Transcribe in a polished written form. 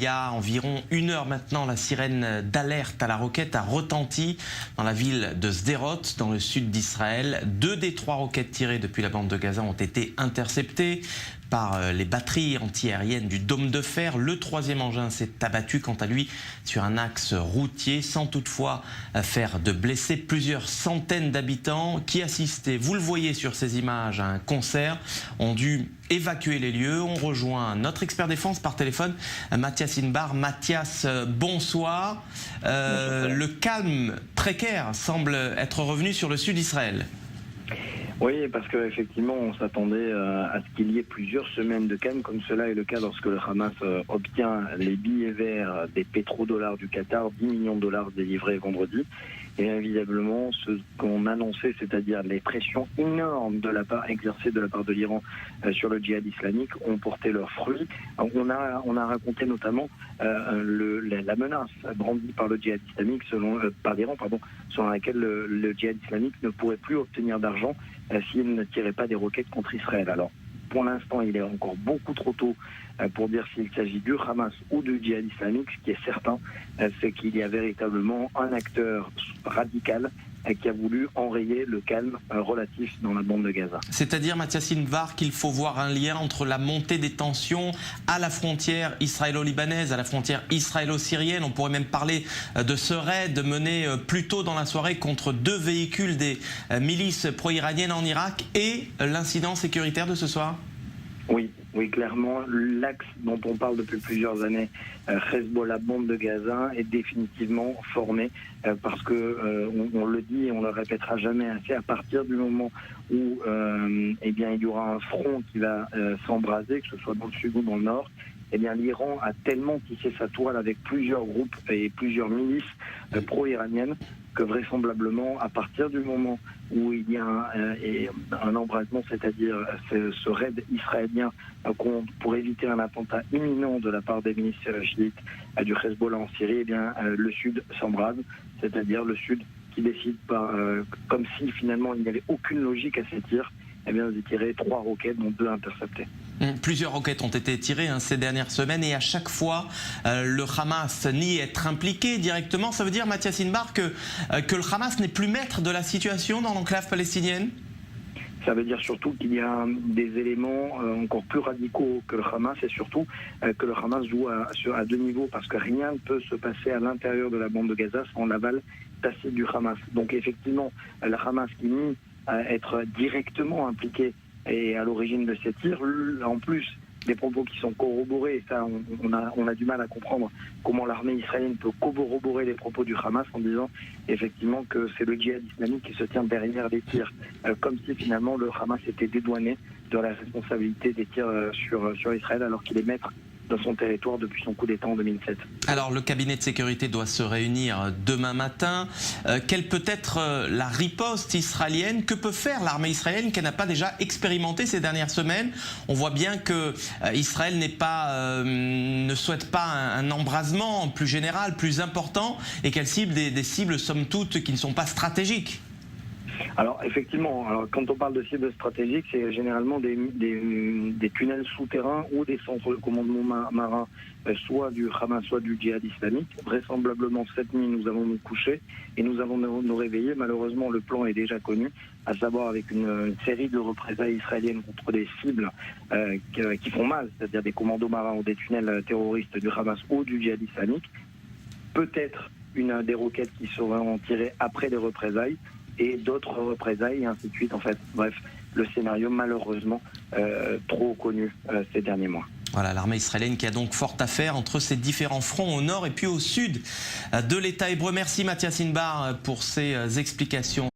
y a environ 1 heure maintenant, la sirène d'alerte à la roquette a retenti dans la ville de Sderot, dans le sud d'Israël. 2 des 3 roquettes tirées depuis la bande de Gaza ont été interceptées par les batteries antiaériennes du dôme de fer. Le 3e engin s'est abattu quant à lui sur un axe routier sans toutefois faire de blessés. Plusieurs centaines d'habitants qui assistaient, vous le voyez sur ces images, à un concert ont dû évacuer les lieux. On rejoint notre expert défense par téléphone, Mathias Inbar. Mathias, bonsoir. Le calme précaire semble être revenu sur le sud d'Israël. Oui, parce qu'effectivement, on s'attendait à ce qu'il y ait plusieurs semaines de calme, comme cela est le cas lorsque le Hamas obtient les billets verts des pétrodollars du Qatar, 10 millions de dollars délivrés vendredi. Et évidemment, ce qu'on annonçait, c'est-à-dire les pressions énormes exercées de la part de l'Iran sur le djihad islamique, ont porté leurs fruits. On a raconté notamment la menace brandie par le djihad islamique, par l'Iran, selon laquelle le djihad islamique ne pourrait plus obtenir d'argent s'il ne tirait pas des roquettes contre Israël. Alors, pour l'instant, il est encore beaucoup trop tôt pour dire s'il s'agit du Hamas ou du djihad islamique. Ce qui est certain, c'est qu'il y a véritablement un acteur radical qui a voulu enrayer le calme relatif dans la bande de Gaza. C'est-à-dire, Mathias Invar, qu'il faut voir un lien entre la montée des tensions à la frontière israélo-libanaise, à la frontière israélo-syrienne. On pourrait même parler de ce raid mené plus tôt dans la soirée contre 2 véhicules des milices pro-iraniennes en Irak et l'incident sécuritaire de ce soir. Oui, clairement, l'axe dont on parle depuis plusieurs années, Hezbollah, bande de Gaza, est définitivement formé parce que, on le dit et on le répétera jamais assez, à partir du moment où il y aura un front qui va s'embraser, que ce soit dans le sud ou dans le nord, l'Iran a tellement tissé sa toile avec plusieurs groupes et plusieurs milices pro-iraniennes que vraisemblablement, à partir du moment où il y a un embrasement, c'est-à-dire ce raid israélien pour éviter un attentat imminent de la part des milices chiites du Hezbollah en Syrie, le Sud s'embrase, c'est-à-dire le Sud qui décide comme si finalement il n'y avait aucune logique à ces tirs, de tirer 3 roquettes, dont 2 interceptées. Plusieurs roquettes ont été tirées ces dernières semaines et à chaque fois, le Hamas nie être impliqué directement. Ça veut dire, Mathias Inbar, que le Hamas n'est plus maître de la situation dans l'enclave palestinienne ? Ça veut dire surtout qu'il y a des éléments encore plus radicaux que le Hamas et surtout que le Hamas joue à 2 niveaux parce que rien ne peut se passer à l'intérieur de la bande de Gaza sans l'aval tacite du Hamas. Donc effectivement, le Hamas qui nie être directement impliqué et à l'origine de ces tirs, en plus des propos qui sont corroborés, et ça on a du mal à comprendre comment l'armée israélienne peut corroborer les propos du Hamas en disant effectivement que c'est le djihad islamique qui se tient derrière les tirs, comme si finalement le Hamas était dédouané de la responsabilité des tirs sur Israël alors qu'il est maître de son territoire depuis son coup d'État en 2007. Alors le cabinet de sécurité doit se réunir demain matin. Quelle peut être la riposte israélienne? Que peut faire l'armée israélienne qu'elle n'a pas déjà expérimenté ces dernières semaines? On voit bien que Israël ne souhaite pas un embrasement plus général, plus important, et qu'elle cible des cibles somme toute qui ne sont pas stratégiques. Alors effectivement, quand on parle de cibles stratégiques, c'est généralement des tunnels souterrains ou des centres de commandement marins, soit du Hamas, soit du djihad islamique. Vraisemblablement cette nuit, nous allons nous coucher et nous allons nous réveiller. Malheureusement, le plan est déjà connu, à savoir avec une série de représailles israéliennes contre des cibles qui font mal, c'est-à-dire des commandos marins ou des tunnels terroristes du Hamas ou du djihad islamique. Peut-être des roquettes qui seront tirées après les représailles, et d'autres représailles et ainsi de suite. En fait, bref, le scénario malheureusement trop connu ces derniers mois. Voilà, l'armée israélienne qui a donc fort à faire entre ces différents fronts au nord et puis au sud de l'État hébreu. Merci Mathias Inbar pour ces explications.